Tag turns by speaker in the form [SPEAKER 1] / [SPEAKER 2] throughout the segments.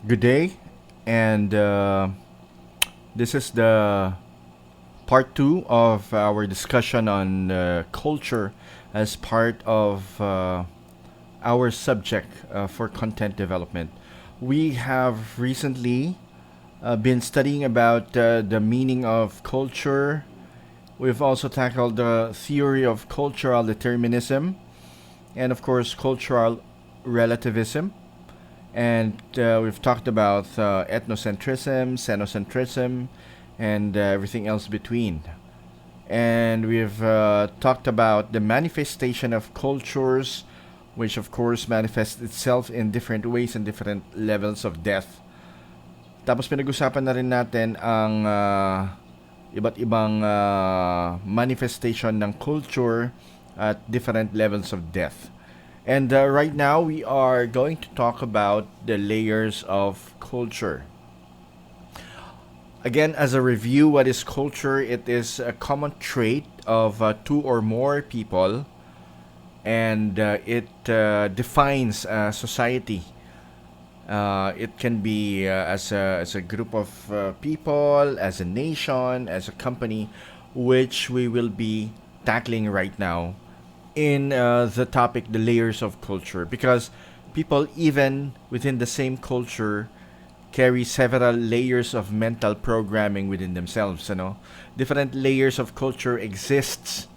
[SPEAKER 1] Good day, and this is the part two of our discussion on culture as part of our subject for content development. We have recently been studying about the meaning of culture. We've also tackled the theory of cultural determinism and, of course, cultural relativism. And we've talked about ethnocentrism, xenocentrism, and everything else between. And we've talked about the manifestation of cultures, which of course manifests itself in different ways and different levels of death. Tapos pinag-usapan na rin natin ang iba't ibang manifestation ng culture at different levels of death. And right now, we are going to talk about the layers of culture. Again, as a review, what is culture? It is a common trait of two or more people, and it defines society. It can be as a group of people, as a nation, as a company, which we will be tackling right now in the topic, the layers of culture, because people, even within the same culture, carry several layers of mental programming within themselves. Different layers of culture exists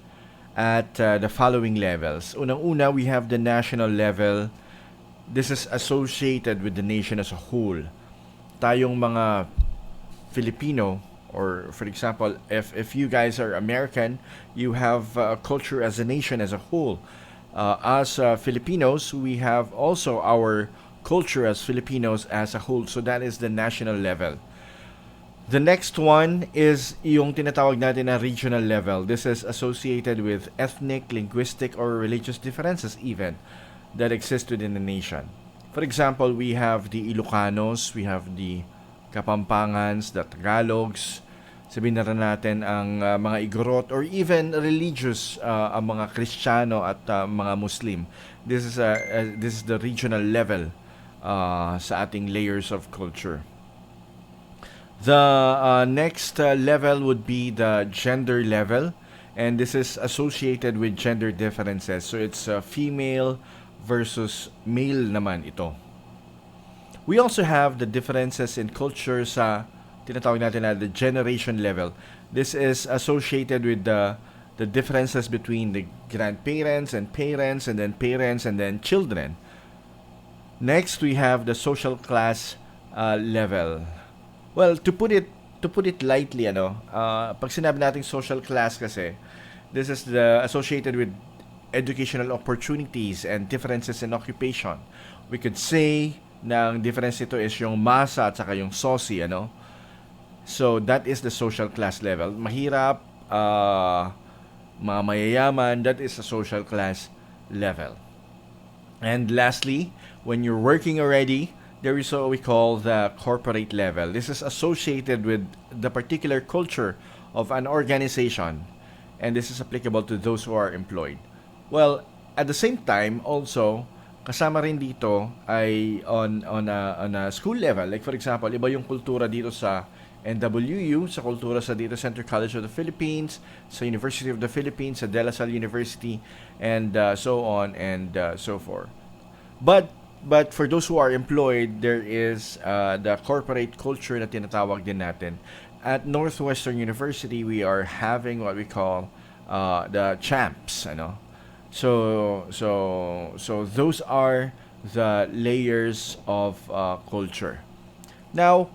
[SPEAKER 1] at the following levels. Unang-una, we have the national level. This is associated with the nation as a whole. Tayong mga Filipino, or for example, if you guys are American, you have culture as a nation as a whole. As Filipinos, we have also our culture as Filipinos as a whole. So that is the national level. The next one is yung tinatawag natin na regional level. This is associated with ethnic, linguistic, or religious differences even that exist within the nation. For example, we have the Ilocanos, we have the Kapampangans, the Tagalogs, sabihin na rin natin ang mga Igorot, or even religious, ang mga Kristiyano at mga Muslim. This is the regional level sa ating layers of culture. The next level would be the gender level, and this is associated with gender differences. So it's female versus male naman ito. We also have the differences in culture sa tinatawag natin na the generation level. This is associated with the differences between the grandparents and parents, and then parents, and then children. Next, we have the social class level. Well, to put it lightly, pag sinabi nating social class kasi, this is the associated with educational opportunities and differences in occupation. We could say na ang difference ito is yung masa at saka yung sosi, So that is the social class level. Mahirap, mga mayayaman, that is the social class level. And lastly, when you're working already, there is what we call the corporate level. This is associated with the particular culture of an organization, and this is applicable to those who are employed. Well, at the same time, also, kasama rin dito ay on a school level. Like for example, iba yung kultura dito sa NWU, sa kultura sa dito Center College of the Philippines, sa University of the Philippines, sa De La Salle University, and so on and so forth. But for those who are employed, there is the corporate culture na tinatawag din natin. At Northwestern University, we are having what we call the champs, So those are the layers of culture. Now,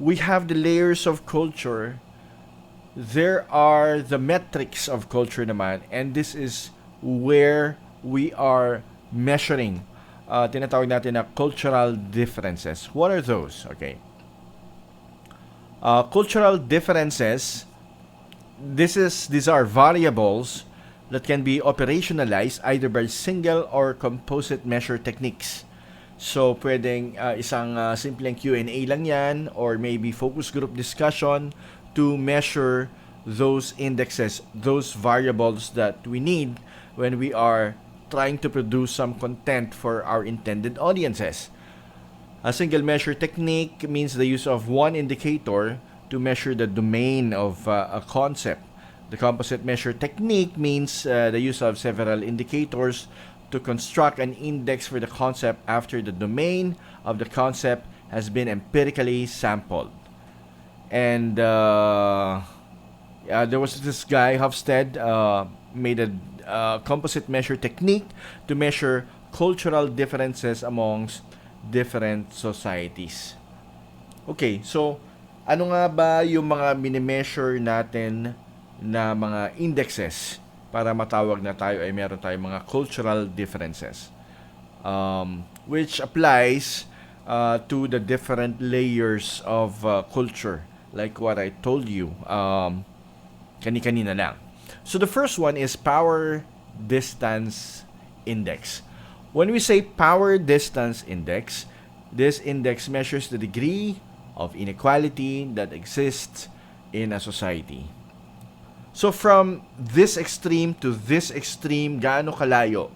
[SPEAKER 1] we have the layers of culture. There are the metrics of culture naman, and this is where we are measuring tinatawag natin na cultural differences. What are those? Okay. Cultural differences, these are variables that can be operationalized either by single or composite measure techniques. So, pwedeng isang simpleng Q&A lang yan, or maybe focus group discussion to measure those indexes, those variables that we need when we are trying to produce some content for our intended audiences. A single measure technique means the use of one indicator to measure the domain of a concept. The composite measure technique means the use of several indicators to construct an index for the concept after the domain of the concept has been empirically sampled. And there was this guy, Hofstede, made a composite measure technique to measure cultural differences amongst different societies. Okay, so ano nga ba yung mga minimeasure natin na mga indexes para matawag na tayo ay meron tayong mga cultural differences, which applies to the different layers of culture, like what I told you kani-kanina lang. So the first one is power distance index. When we say power distance index, this index measures the degree of inequality that exists in a society. So from this extreme to this extreme, gaano kalayo?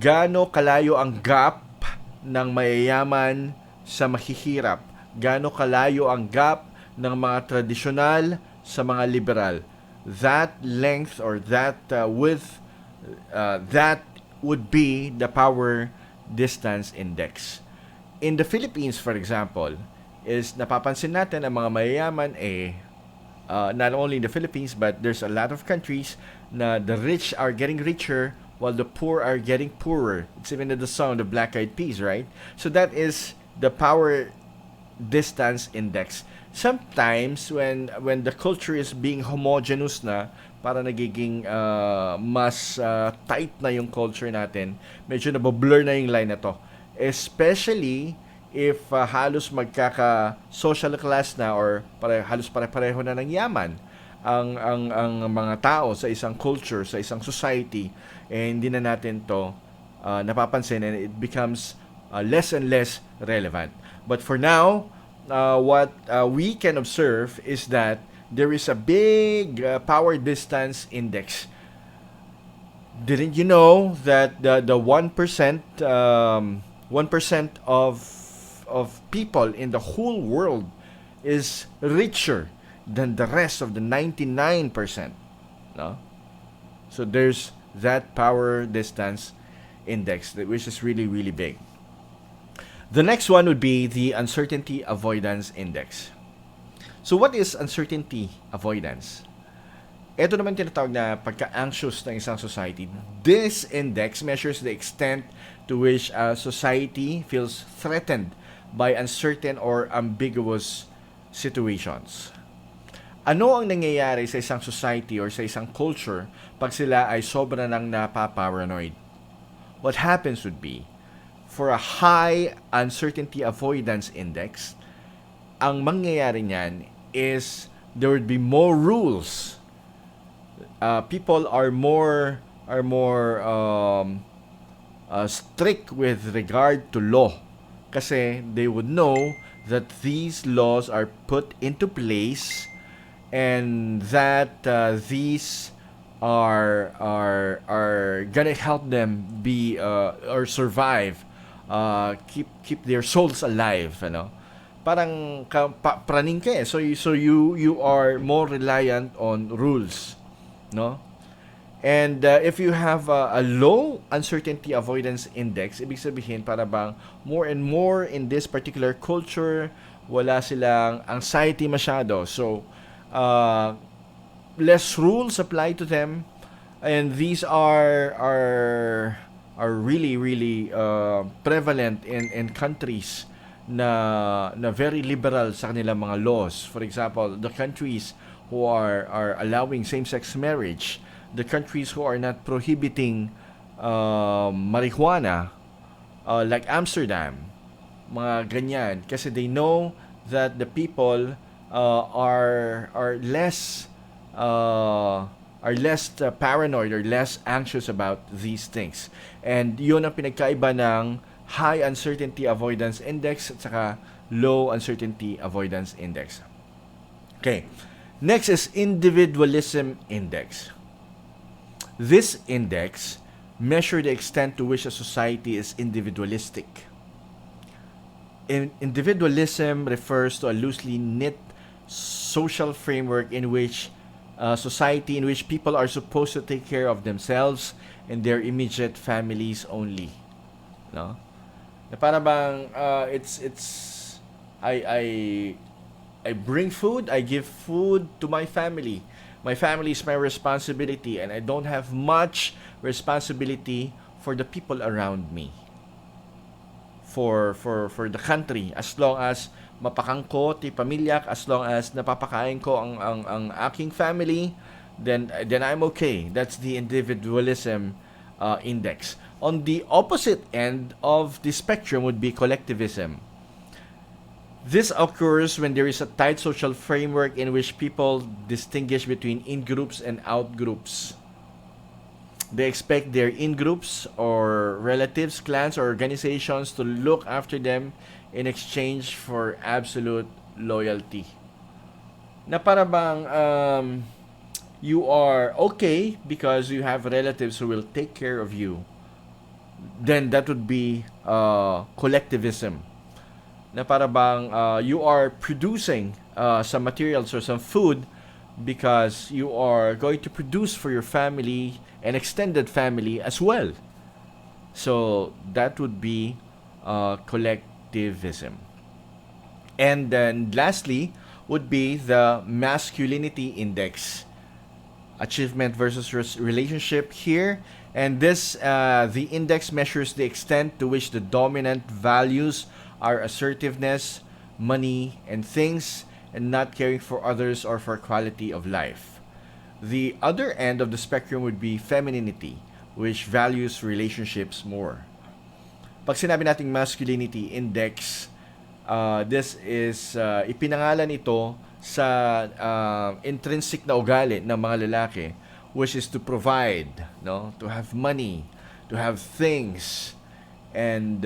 [SPEAKER 1] Gaano kalayo ang gap ng mayayaman sa mahihirap? Gaano kalayo ang gap ng mga tradisyonal sa mga liberal? That length or that width, that would be the power distance index. In the Philippines, for example, is napapansin natin ang mga mayayaman not only in the Philippines, but there's a lot of countries na the rich are getting richer while the poor are getting poorer. It's even in the song, the Black Eyed Peas, right? So that is the power distance index. Sometimes when the culture is being homogeneous na, para nagiging mas tight na yung culture natin, medyo nabablur na yung line na to. Especially if halos magkaka-social class na or halos pare-pareho na ng yaman ang mga tao sa isang culture, sa isang society, hindi na natin to napapansin, and it becomes less and less relevant. But for now, what we can observe is that there is a big power distance index. Didn't you know that the 1% 1% of people in the whole world is richer than the rest of the 99%? No? So there's that power distance index, which is really, really big. The next one would be the uncertainty avoidance index. So what is uncertainty avoidance? Ito naman tinatawag na pagka-anxious ng isang society. This index measures the extent to which a society feels threatened by uncertain or ambiguous situations. Ano ang nangyayari sa isang society or sa isang culture pag sila ay sobra nang napaparanoid? What happens would be, for a high uncertainty avoidance index, ang mangyayari niyan is there would be more rules. People are more strict with regard to law, kasi they would know that these laws are put into place and that these are gonna help them be or survive, keep their souls alive, parang praning ka so you are more reliant on rules, no? And if you have a low uncertainty avoidance index, ibig sabihin para bang more and more in this particular culture wala silang anxiety masyado, so less rules apply to them, and these are really prevalent in countries na very liberal sa kanilang mga laws. For example, the countries who are allowing same-sex marriage, the countries who are not prohibiting marijuana, like Amsterdam, mga ganyan, kasi they know that the people are less paranoid or less anxious about these things. And yun ang pinagkaiba ng high uncertainty avoidance index at saka low uncertainty avoidance index. Okay. Next is individualism index. This index measures the extent to which a society is individualistic. Individualism refers to a loosely knit social framework in which society in which people are supposed to take care of themselves and their immediate families only. No? Na para bang it's I I bring food, I give food to my family. My family is my responsibility and I don't have much responsibility for the people around me. For the country as long as mapakang ko ti pamilya, as long as napapakain ko ang aking family, then I'm okay. That's the individualism index. On the opposite end of the spectrum would be collectivism. This occurs when there is a tight social framework in which people distinguish between in groups and out groups. They expect their in groups or relatives, clans, or organizations to look after them in exchange for absolute loyalty. Na para bang you are okay because you have relatives who will take care of you, then that would be collectivism. Na para bang you are producing some materials or some food because you are going to produce for your family and extended family as well. So that would be collectivism. And then lastly would be the masculinity index, achievement versus relationship here. And this the index measures the extent to which the dominant values are assertiveness, money, and things, and not caring for others or for quality of life. The other end of the spectrum would be femininity, which values relationships more. Pag sinabi nating masculinity index, this is ipinangalan ito sa intrinsic na ugali ng mga lalaki, which is to provide, no, to have money, to have things. And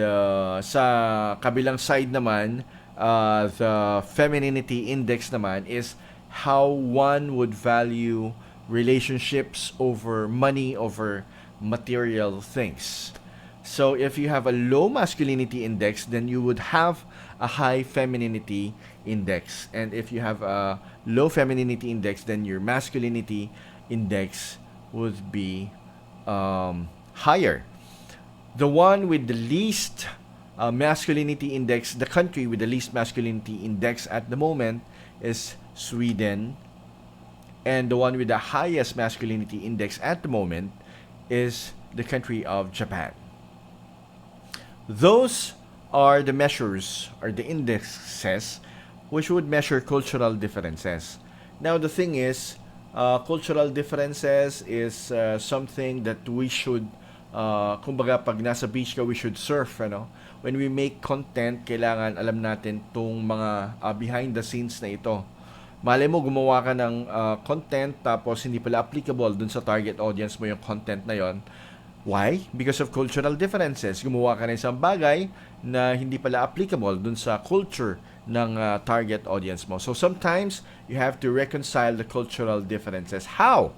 [SPEAKER 1] sa kabilang side naman, the femininity index naman is how one would value relationships over money, over material things. So if you have a low masculinity index, then you would have a high femininity index. And if you have a low femininity index, then your masculinity index would be higher. The one with the least masculinity index, the country with the least masculinity index at the moment is Sweden. And the one with the highest masculinity index at the moment is the country of Japan. Those are the measures or the indexes which would measure cultural differences. Now the thing is, cultural differences is something that we should kumbaga pag nasa beach ka we should surf, ano? When we make content, kailangan alam natin tong mga behind the scenes na ito. Malay mo gumawa ka ng content tapos hindi pala applicable dun sa target audience mo yung content na yon. Why? Because of cultural differences. Gumawa ka ng isang bagay na hindi pala applicable dun sa culture ng target audience mo. So sometimes you have to reconcile the cultural differences. How?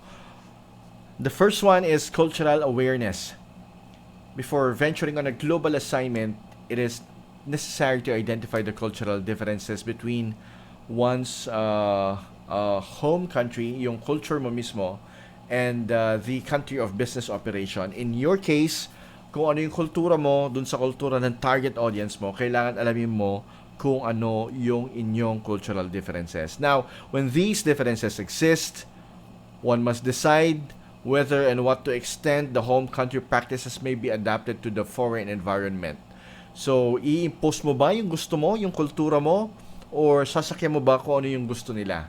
[SPEAKER 1] The first one is cultural awareness. Before venturing on a global assignment, it is necessary to identify the cultural differences between one's home country, yung culture mo mismo, and the country of business operation. In your case, kung ano yung kultura mo dun sa kultura ng target audience mo, kailangan alamin mo kung ano yung inyong cultural differences. Now, when these differences exist, one must decide whether and what to extent the home country practices may be adapted to the foreign environment. So, i-impose mo ba yung gusto mo, yung kultura mo, or sasakyan mo ba kung ano yung gusto nila?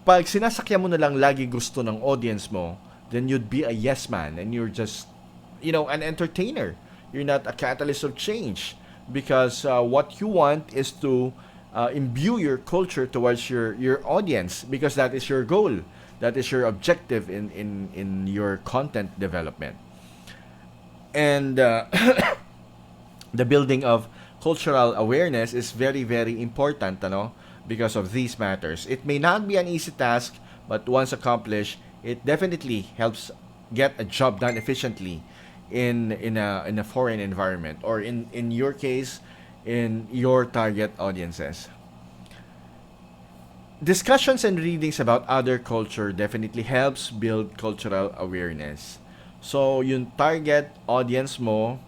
[SPEAKER 1] Pag sinasakyan mo na lang lagi gusto ng audience mo, then you'd be a yes man and you're just, an entertainer. You're not a catalyst of change because what you want is to imbue your culture towards your audience because that is your goal. That is your objective in your content development. And the building of cultural awareness is very, very important, because of these matters. It may not be an easy task, but once accomplished, it definitely helps get a job done efficiently in a foreign environment. Or in your case, in your target audiences. Discussions and readings about other culture definitely helps build cultural awareness. So, yung target audience mo,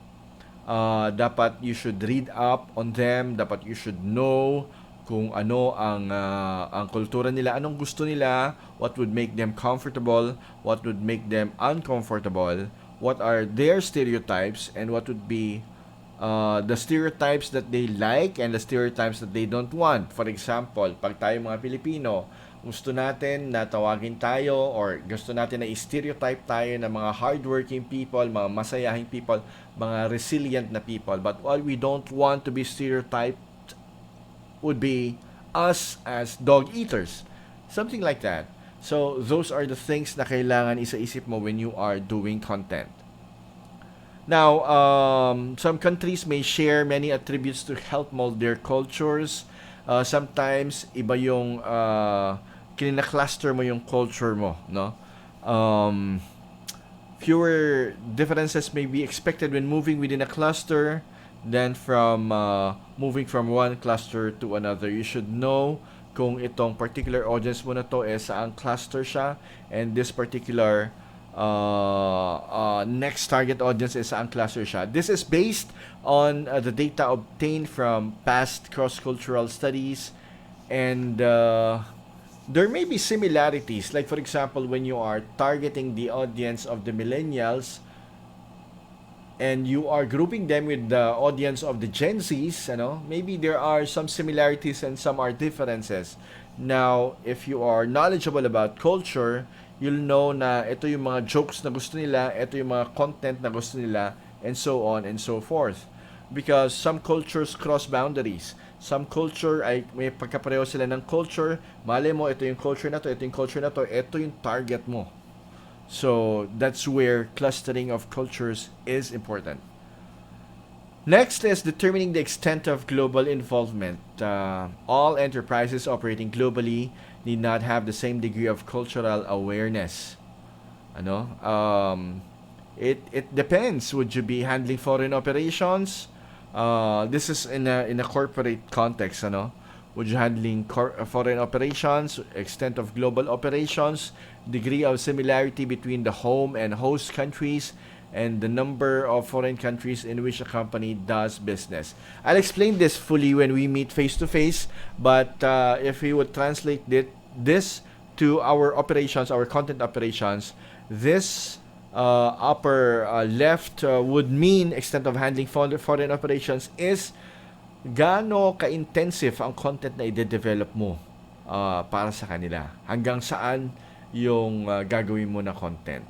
[SPEAKER 1] dapat you should read up on them, dapat you should know kung ano ang kultura nila, anong gusto nila, what would make them comfortable, what would make them uncomfortable, what are their stereotypes, and what would be the stereotypes that they like and the stereotypes that they don't want. For example, pag tayo mga Pilipino, gusto natin na tawagin tayo or gusto natin na i-stereotype tayo ng mga hardworking people, mga masayahing people, mga resilient na people. But what we don't want to be stereotyped would be us as dog eaters. Something like that. So, those are the things na kailangan isa-isip mo when you are doing content. Now, some countries may share many attributes to help mold their cultures. Sometimes, iba yung kinina-cluster mo yung culture mo, no? Fewer differences may be expected when moving within a cluster than from moving from one cluster to another. You should know kung itong particular audience mo na to saang cluster siya, and this particular next target audience is saang cluster siya. This is based on the data obtained from past cross-cultural studies, and there may be similarities. Like for example, when you are targeting the audience of the millennials, and you are grouping them with the audience of the Gen Zs, maybe there are some similarities and some are differences. Now, if you are knowledgeable about culture, you'll know na ito yung mga jokes na gusto nila, ito yung mga content na gusto nila, and so on and so forth. Because some cultures cross boundaries. Some culture ay may pagkapareho sila ng culture. Malay mo, ito yung culture na to, ito yung culture na to, ito yung target mo. So, that's where clustering of cultures is important. Next is determining the extent of global involvement. All enterprises operating globally need not have the same degree of cultural awareness. It depends. Would you be handling foreign operations? This is in a corporate context, Would you handling foreign operations, extent of global operations, degree of similarity between the home and host countries, and the number of foreign countries in which a company does business. I'll explain this fully when we meet face to face, but if we would translate this to our operations, our content operations, this upper left would mean extent of handling foreign operations is gaano ka-intensive ang content na i-develop mo para sa kanila. Hanggang saan yung gagawin mo na content.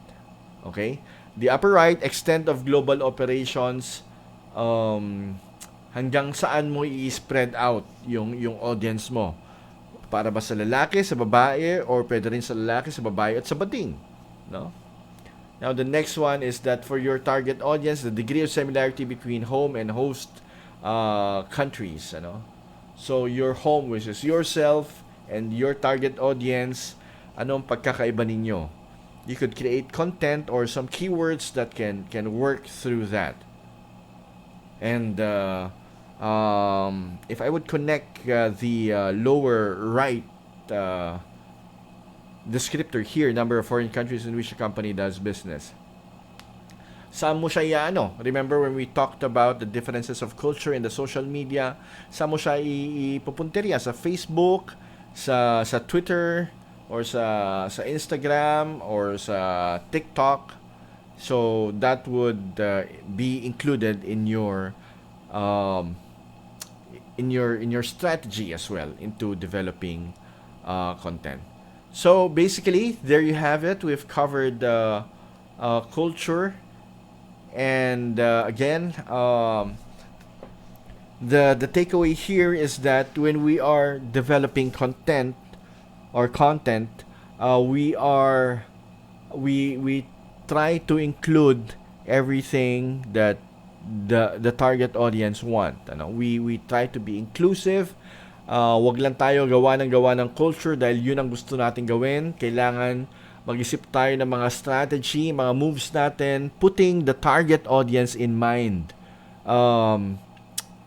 [SPEAKER 1] Okay? The upper right, extent of global operations, hanggang saan mo i-spread out yung audience mo. Para ba sa lalaki, sa babae, or pwede rin sa lalaki, sa babae, at sa bading. No? Now, the next one is that for your target audience, the degree of similarity between home and host countries, So your home, which is yourself, and your target audience, anong pagkakaiba ninyo? You could create content or some keywords that can work through that. And if I would connect the lower right descriptor here, number of foreign countries in which a company does business. Saan mo siya Remember when we talked about the differences of culture in the social media? Saan mo siya ipupunteriya? Sa Facebook, sa Twitter, or sa Instagram, or sa TikTok. So that would be included in your strategy as well into developing content. So basically, there you have it. We've covered culture. And again, the takeaway here is that when we are developing content, we try to include everything that the target audience want. We try to be inclusive. Wag lang tayo gawa ng culture dahil yun ang gusto natin gawin. Kailangan mag-isip tayo ng mga strategy, mga moves natin, putting the target audience in mind.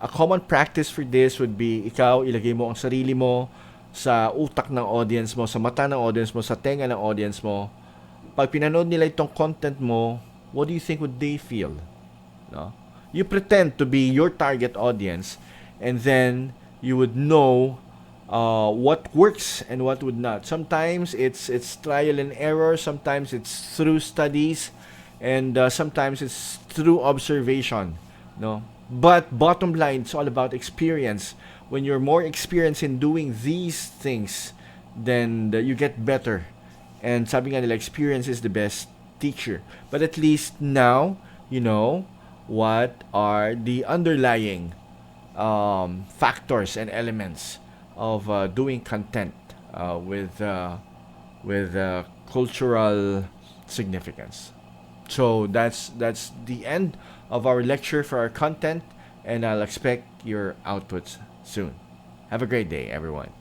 [SPEAKER 1] A common practice for this would be ikaw ilagay mo ang sarili mo sa utak ng audience mo, sa mata ng audience mo, sa tenga ng audience mo. Pag pinanood nila itong content mo, what do you think would they feel? No? You pretend to be your target audience, and then you would know what works and what would not. Sometimes it's trial and error. Sometimes it's through studies, and sometimes it's through observation. No, but bottom line, it's all about experience. When you're more experienced in doing these things, then you get better. And sabi nga nila, experience is the best teacher. But at least now you know what are the underlying factors and elements of doing content with cultural significance. So that's the end of our lecture for our content, and I'll expect your outputs soon. Have a great day, everyone.